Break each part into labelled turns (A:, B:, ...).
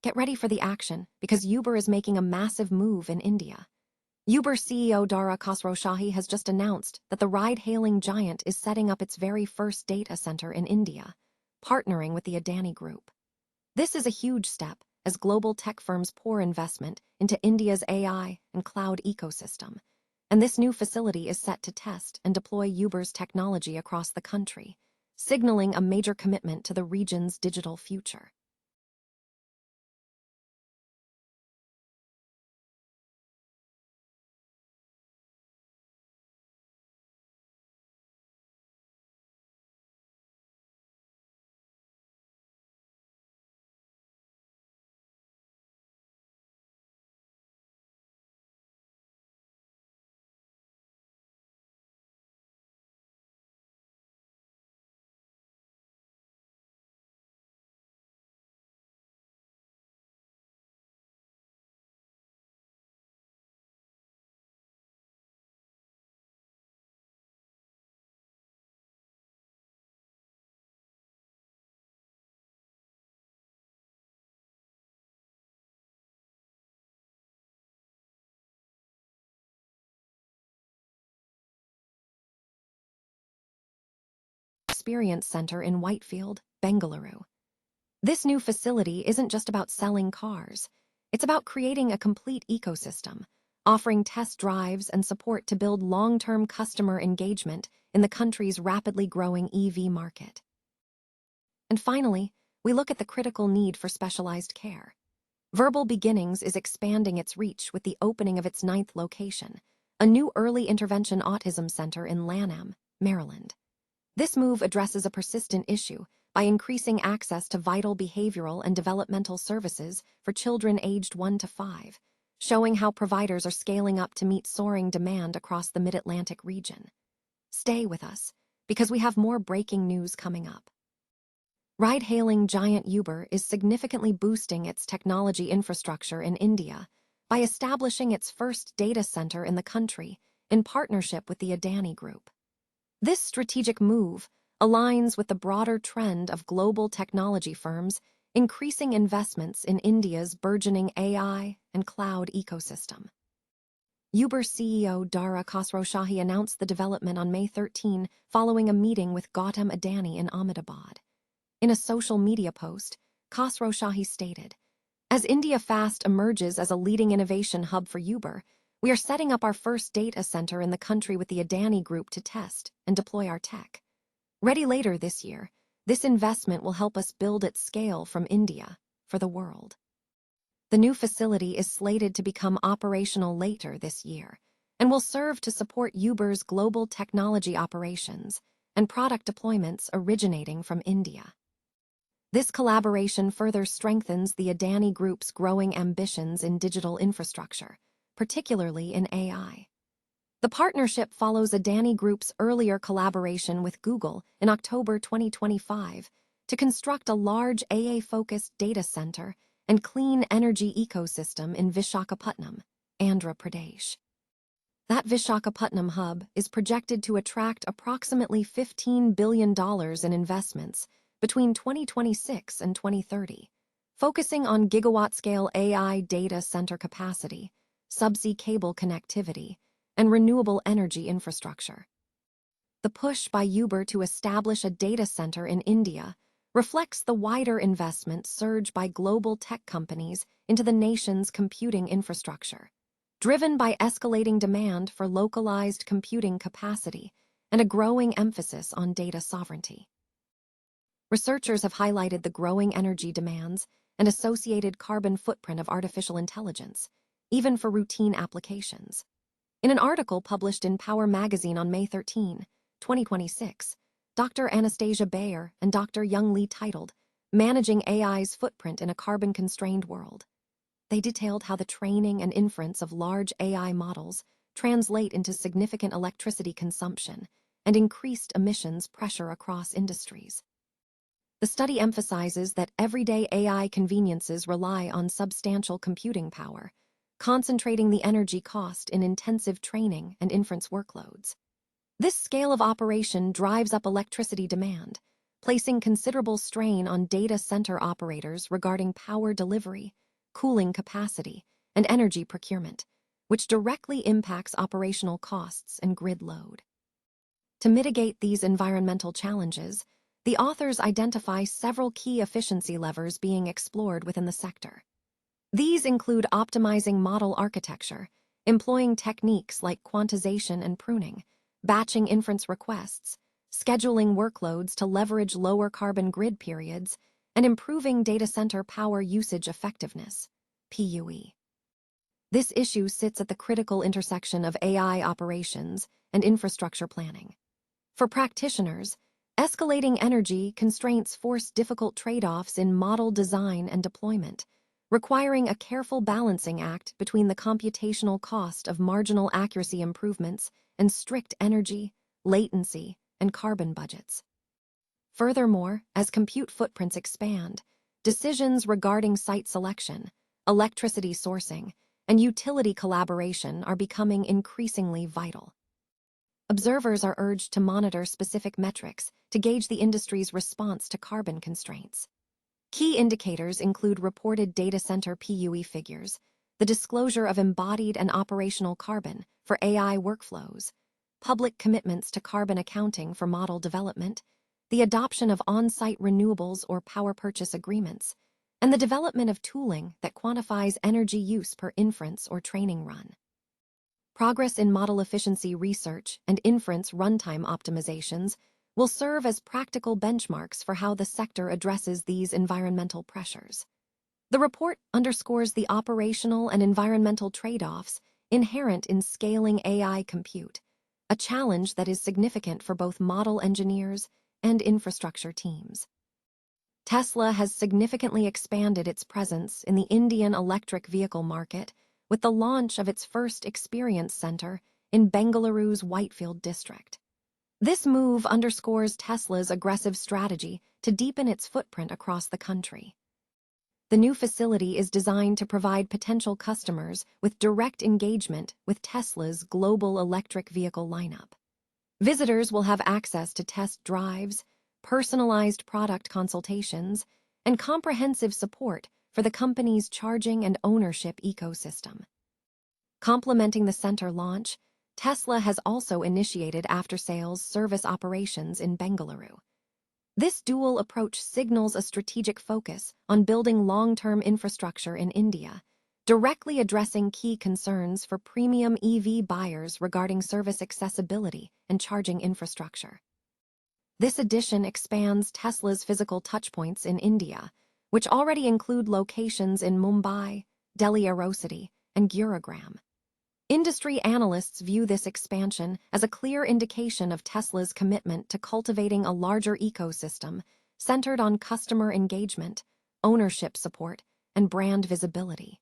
A: Get ready for the action, because Uber is making a massive move in India. Uber CEO Dara Khosrowshahi has just announced that the ride-hailing giant is setting up its very first data center in India, partnering with the Adani Group. This is a huge step as global tech firms pour investment into India's AI and cloud ecosystem, and this new facility is set to test and deploy Uber's technology across the country, signaling a major commitment to the region's digital future. Experience Center in Whitefield, Bengaluru. This new facility isn't just about selling cars. It's about creating a complete ecosystem, offering test drives and support to build long-term customer engagement in the country's rapidly growing EV market. And finally, we look at the critical need for specialized care. Verbal Beginnings is expanding its reach with the opening of its 9th location, a new early intervention autism center in Lanham, Maryland. This move addresses a persistent issue by increasing access to vital behavioral and developmental services for children aged 1 to 5, showing how providers are scaling up to meet soaring demand across the Mid-Atlantic region. Stay with us, because we have more breaking news coming up. Ride-hailing giant Uber is significantly boosting its technology infrastructure in India by establishing its first data center in the country in partnership with the Adani Group. This strategic move aligns with the broader trend of global technology firms increasing investments in India's burgeoning AI and cloud ecosystem. Uber CEO Dara Khosrowshahi announced the development on May 13 following a meeting with Gautam Adani in Ahmedabad. In a social media post, Khosrowshahi stated, "As India fast emerges as a leading innovation hub for Uber, we are setting up our first data center in the country with the Adani Group to test and deploy our tech. Ready later this year, this investment will help us build at scale from India for the world." The new facility is slated to become operational later this year and will serve to support Uber's global technology operations and product deployments originating from India. This collaboration further strengthens the Adani Group's growing ambitions in digital infrastructure, particularly in AI. The partnership follows Adani Group's earlier collaboration with Google in October 2025 to construct a large AI-focused data center and clean energy ecosystem in Visakhapatnam, Andhra Pradesh. That Visakhapatnam hub is projected to attract approximately $15 billion in investments between 2026 and 2030, focusing on gigawatt-scale AI data center capacity, subsea cable connectivity, and renewable energy infrastructure. The push by Uber to establish a data center in India reflects the wider investment surge by global tech companies into the nation's computing infrastructure, driven by escalating demand for localized computing capacity and a growing emphasis on data sovereignty. Researchers have highlighted the growing energy demands and associated carbon footprint of artificial intelligence, even for routine applications. In an article published in Power magazine on May 13, 2026, Dr. Anastasia Bayer and Dr. Young Lee titled, "Managing AI's Footprint in a Carbon-Constrained World." They detailed how the training and inference of large AI models translate into significant electricity consumption and increased emissions pressure across industries. The study emphasizes that everyday AI conveniences rely on substantial computing power, concentrating the energy cost in intensive training and inference workloads. This scale of operation drives up electricity demand, placing considerable strain on data center operators regarding power delivery, cooling capacity, and energy procurement, which directly impacts operational costs and grid load. To mitigate these environmental challenges, the authors identify several key efficiency levers being explored within the sector. These include optimizing model architecture, employing techniques like quantization and pruning, batching inference requests, scheduling workloads to leverage lower carbon grid periods, and improving data center power usage effectiveness, PUE. This issue sits at the critical intersection of AI operations and infrastructure planning. For practitioners, escalating energy constraints force difficult trade-offs in model design and deployment, requiring a careful balancing act between the computational cost of marginal accuracy improvements and strict energy, latency, and carbon budgets. Furthermore, as compute footprints expand, decisions regarding site selection, electricity sourcing, and utility collaboration are becoming increasingly vital. Observers are urged to monitor specific metrics to gauge the industry's response to carbon constraints. Key indicators include reported data center PUE figures, the disclosure of embodied and operational carbon for AI workflows, public commitments to carbon accounting for model development, the adoption of on-site renewables or power purchase agreements, and the development of tooling that quantifies energy use per inference or training run. Progress in model efficiency research and inference runtime optimizations will serve as practical benchmarks for how the sector addresses these environmental pressures. The report underscores the operational and environmental trade-offs inherent in scaling AI compute, a challenge that is significant for both model engineers and infrastructure teams. Tesla has significantly expanded its presence in the Indian electric vehicle market with the launch of its first experience center in Bengaluru's Whitefield district. This move underscores Tesla's aggressive strategy to deepen its footprint across the country. The new facility is designed to provide potential customers with direct engagement with Tesla's global electric vehicle lineup. Visitors will have access to test drives, personalized product consultations, and comprehensive support for the company's charging and ownership ecosystem. Complementing the center launch, Tesla has also initiated after-sales service operations in Bengaluru. This dual approach signals a strategic focus on building long-term infrastructure in India, directly addressing key concerns for premium EV buyers regarding service accessibility and charging infrastructure. This addition expands Tesla's physical touchpoints in India, which already include locations in Mumbai, Delhi Aerocity, and Gurugram. Industry analysts view this expansion as a clear indication of Tesla's commitment to cultivating a larger ecosystem centered on customer engagement, ownership support, and brand visibility.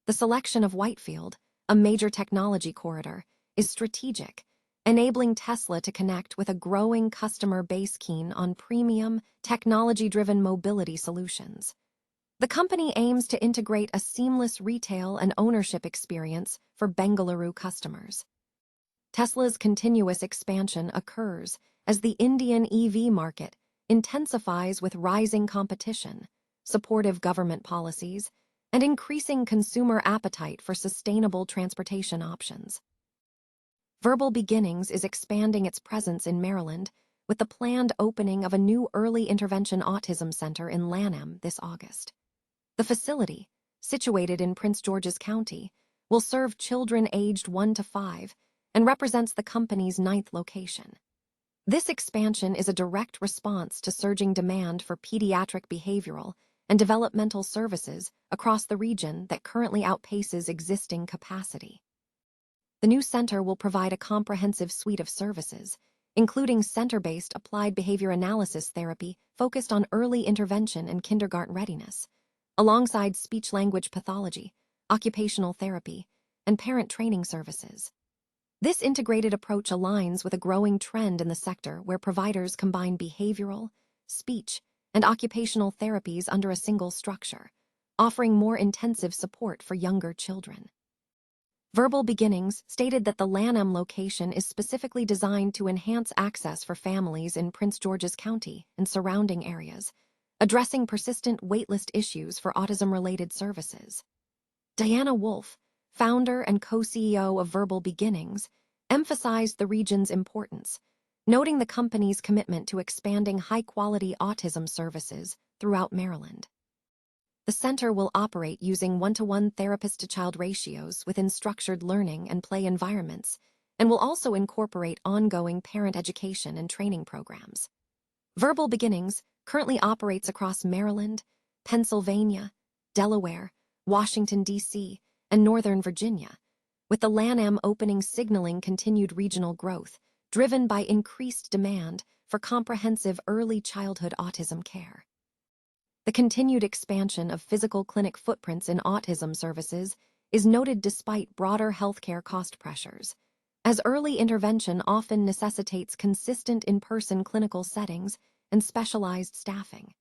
A: The selection of Whitefield, a major technology corridor, is strategic, enabling Tesla to connect with a growing customer base keen on premium, technology-driven mobility solutions. The company aims to integrate a seamless retail and ownership experience for Bengaluru customers. Tesla's continuous expansion occurs as the Indian EV market intensifies with rising competition, supportive government policies, and increasing consumer appetite for sustainable transportation options. Verbal Beginnings is expanding its presence in Maryland with the planned opening of a new early intervention autism center in Lanham this August. The facility, situated in Prince George's County, will serve children aged 1 to 5 and represents the company's 9th location. This expansion is a direct response to surging demand for pediatric behavioral and developmental services across the region that currently outpaces existing capacity. The new center will provide a comprehensive suite of services, including center-based applied behavior analysis therapy focused on early intervention and kindergarten readiness, alongside speech-language pathology, occupational therapy, and parent training services. This integrated approach aligns with a growing trend in the sector where providers combine behavioral, speech, and occupational therapies under a single structure, offering more intensive support for younger children. Verbal Beginnings stated that the Lanham location is specifically designed to enhance access for families in Prince George's County and surrounding areas, addressing persistent waitlist issues for autism-related services. Diana Wolf, founder and co-CEO of Verbal Beginnings, emphasized the region's importance, noting the company's commitment to expanding high-quality autism services throughout Maryland. The center will operate using one-to-one therapist-to-child ratios within structured learning and play environments, and will also incorporate ongoing parent education and training programs. Verbal Beginnings currently operates across Maryland, Pennsylvania, Delaware, Washington, D.C., and Northern Virginia, with the Lanham opening signaling continued regional growth, driven by increased demand for comprehensive early childhood autism care. The continued expansion of physical clinic footprints in autism services is noted despite broader healthcare cost pressures, as early intervention often necessitates consistent in-person clinical settings and specialized staffing.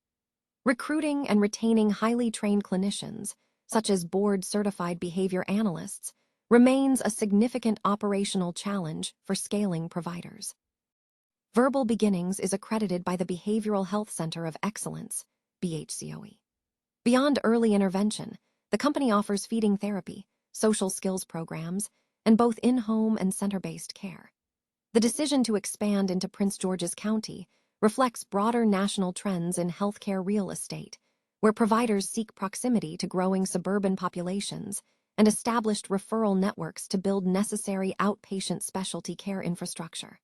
A: Recruiting and retaining highly trained clinicians, such as board-certified behavior analysts, remains a significant operational challenge for scaling providers. Verbal Beginnings is accredited by the Behavioral Health Center of Excellence, BHCOE. Beyond early intervention, the company offers feeding therapy, social skills programs, and both in-home and center-based care. The decision to expand into Prince George's County reflects broader national trends in healthcare real estate, where providers seek proximity to growing suburban populations and established referral networks to build necessary outpatient specialty care infrastructure.